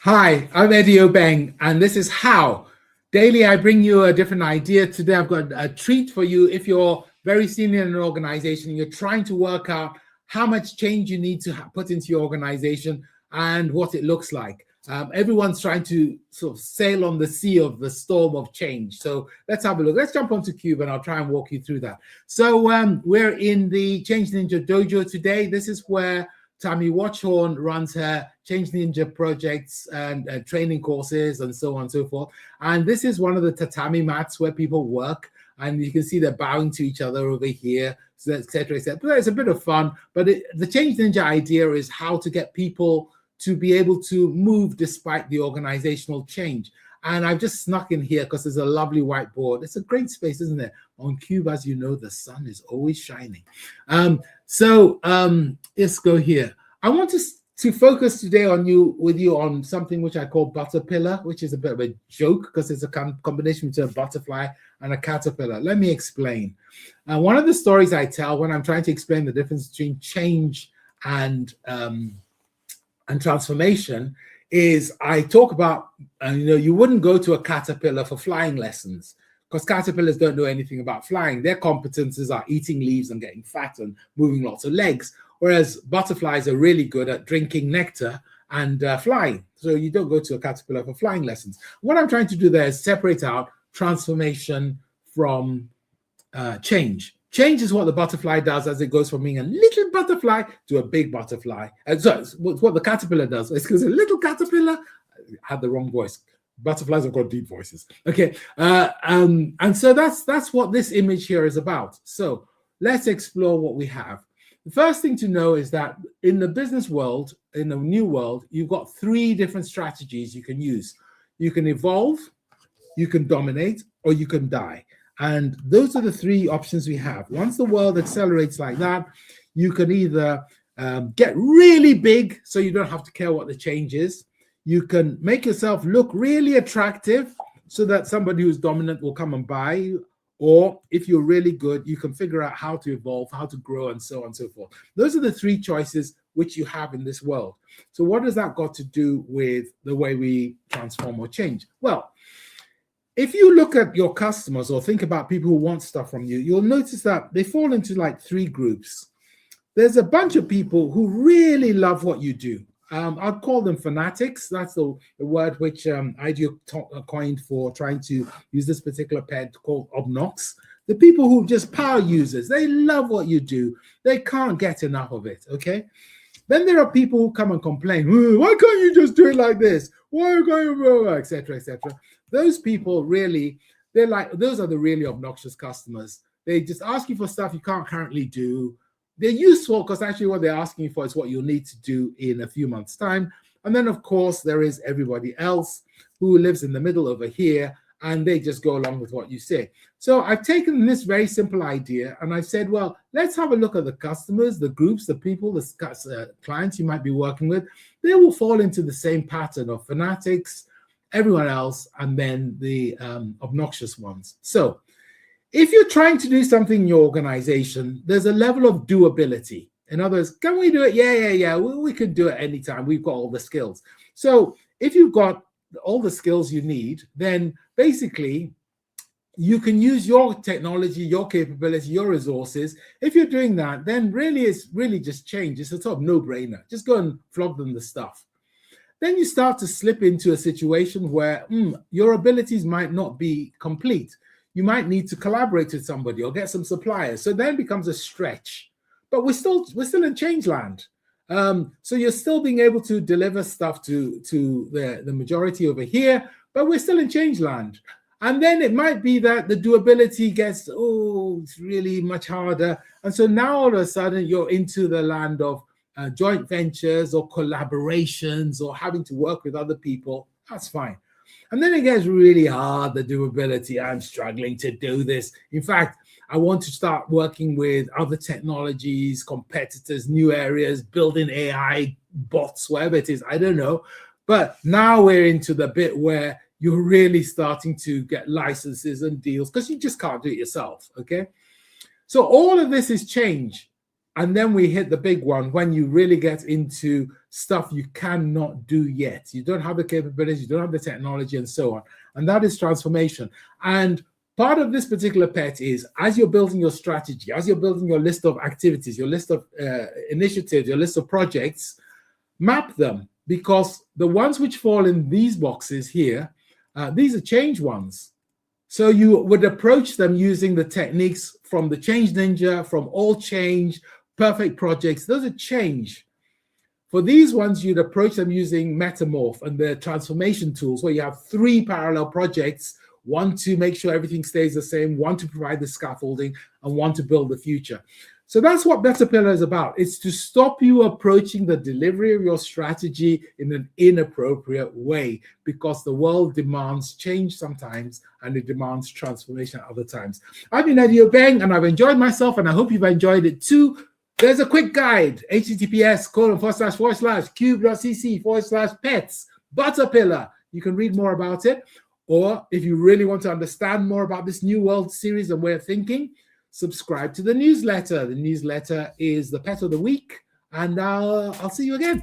Hi, I'm Eddie Obeng, and this is How. Daily, I bring you a different idea. Today, I've got a treat for you. If you're very senior in an organization, you're trying to work out how much change you need to put into your organization and what it looks like. Everyone's trying to sort of sail on the sea of the storm of change. So let's have a look. Let's jump onto Cube and I'll try and walk you through that. So we're in the Change Ninja Dojo today. This is where Tammy Watchhorn runs her Change Ninja projects and training courses and so on and so forth. And this is one of the tatami mats where people work. And you can see they're bowing to each other over here, et cetera, et cetera. But it's a bit of fun. But the Change Ninja idea is how to get people to be able to move despite the organizational change. And I've just snuck in here because there's a lovely whiteboard. It's a great space, isn't it? On Cube, as you know, the sun is always shining. Let's go here. I want to focus today with you on something which I call ButterPillar, which is a bit of a joke because it's a combination between a butterfly and a caterpillar. Let me explain. One of the stories I tell when I'm trying to explain the difference between change and transformation is I talk about, you wouldn't go to a caterpillar for flying lessons because caterpillars don't know anything about flying. Their competences are eating leaves and getting fat and moving lots of legs, whereas butterflies are really good at drinking nectar and flying. So you don't go to a caterpillar for flying lessons. What I'm trying to do there is separate out transformation from change. Change is what the butterfly does as it goes from being a little butterfly to a big butterfly. So what the caterpillar does. It's because a little caterpillar had the wrong voice. Butterflies have got deep voices. Okay, and so that's what this image here is about. So let's explore what we have. The first thing to know is that in the business world, in the new world, you've got three different strategies you can use. You can evolve, you can dominate, or you can die. And those are the three options we have. Once the world accelerates like that, you can either get really big so you don't have to care what the change is. You can make yourself look really attractive so that somebody who's dominant will come and buy you. Or if you're really good, you can figure out how to evolve, how to grow, and so on and so forth. Those are the three choices which you have in this world. So what has that got to do with the way we transform or change? Well, if you look at your customers or think about people who want stuff from you, you'll notice that they fall into like three groups. There's a bunch of people who really love what you do. I'd call them fanatics. That's the word which IDEO coined for trying to use this particular pet called obnox. The people who just power users, they love what you do. They can't get enough of it, okay? Then there are people who come and complain, why can't you just do it like this? Why are you going, et cetera, et cetera. Those people really, those are the really obnoxious customers. They just ask you for stuff you can't currently do. They're useful because actually what they're asking you for is what you'll need to do in a few months' time. And then, of course, there is everybody else who lives in the middle over here, and they just go along with what you say. So I've taken this very simple idea, and I said, well, let's have a look at the customers, the groups, the people, the clients you might be working with. They will fall into the same pattern of fanatics, everyone else, and then the obnoxious ones. So if you're trying to do something in your organization, there's a level of doability. In other words, can we do it? Yeah. We could do it anytime. We've got all the skills. So if you've got all the skills you need, then basically you can use your technology, your capability, your resources. If you're doing that, then really it's really just change. It's a sort of no-brainer. Just go and flog them the stuff. Then you start to slip into a situation where your abilities might not be complete. You might need to collaborate with somebody or get some suppliers. So then it becomes a stretch. But we're still in change land. So you're still being able to deliver stuff to the majority over here, but we're still in change land. And then it might be that the doability gets, it's really much harder. And so now all of a sudden you're into the land of joint ventures or collaborations or having to work with other people. That's fine. And then it gets really hard, the doability. I'm struggling to do this. In fact, I want to start working with other technologies, competitors, new areas, building AI bots, whatever it is, I don't know. But now we're into the bit where you're really starting to get licenses and deals because you just can't do it yourself, okay? So all of this is change. And then we hit the big one when you really get into stuff you cannot do yet. You don't have the capabilities, you don't have the technology, and so on. And that is transformation. And part of this particular pet is, as you're building your strategy, as you're building your list of activities, your list of initiatives, your list of projects, map them, because the ones which fall in these boxes here, these are change ones. So you would approach them using the techniques from the Change Ninja, from All Change, Perfect Projects. Those are change. For these ones, you'd approach them using Metamorph and the transformation tools, where you have 3 parallel projects, one to make sure everything stays the same, one to provide the scaffolding, and one to build the future. So that's what ButterPillar is about. It's to stop you approaching the delivery of your strategy in an inappropriate way, because the world demands change sometimes and it demands transformation at other times. I've been Eddie Obeng and I've enjoyed myself, and I hope you've enjoyed it too. There's a quick guide, https://cube.cc/pets, ButterPillar. You can read more about it. Or if you really want to understand more about this new world series and way of thinking, subscribe to the newsletter. The newsletter is the Pet of the Week, and I'll see you again.